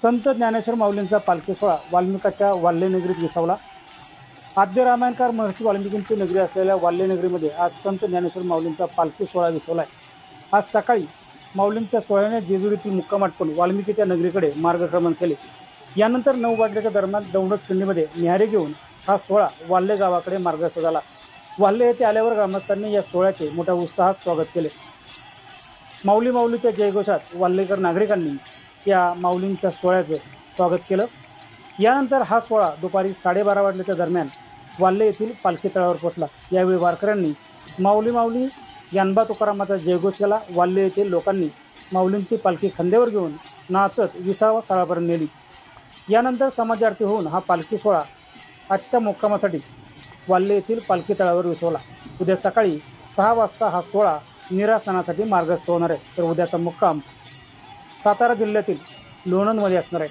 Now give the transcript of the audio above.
संत ज्ञानेश्वर माऊलींचा पालखी सोहळा वाल्मिकाच्या वाल्यनगरीत विसावला। आद्य रामायणकार महर्षी वाल्मिकींची नगरी असलेल्या वाल्यनगरीमध्ये आज संत ज्ञानेश्वर माऊलींचा पालखी सोहळा विसावला आहे। आज सकाळी माऊलींच्या सोहळ्याने जेजुरीतील मुक्काम आटोपून वाल्मिकीच्या नगरीकडे मार्गक्रमण केले। यानंतर 9 वाजल्याच्या दरम्यान दौंडच खिंडीमध्ये न्याहारी घेऊन हा सोहळा वाल्हे गावाकडे मार्गस्थ झाला। वाल्हे येथे आल्यावर ग्रामस्थांनी या सोहळ्याचे मोठ्या उत्साहात स्वागत केले। माऊली माऊलीच्या जयघोषात वाल्हेकर नागरिकांनी या माऊलींच्या सोहळ्याचे स्वागत केलं। यानंतर हा सोहळा दुपारी 12:30 वाजल्याच्या दरम्यान वाल्हे येथील पालखी तळावर पोहोचला। यावेळी वारकऱ्यांनी माऊली माऊली ज्ञानोबा तुकारामाचा जयघोष केला। वाल्हे येथील लोकांनी माऊलींची पालखी खांद्यावर घेऊन नाचत विसावा तळापर्यंत नेली। यानंतर समाज आरती होऊन हा पालखी सोहळा आजच्या मुक्कामासाठी वाल्हे येथील पालखी तळावर विसावला। उद्या सकाळी 6 वाजता हा सोहळा निरासनासाठी मार्गस्थ होणार आहे। तर उद्याचा मुक्काम सातारा जिल्ह्यातील लोणंदमध्ये असणार आहे।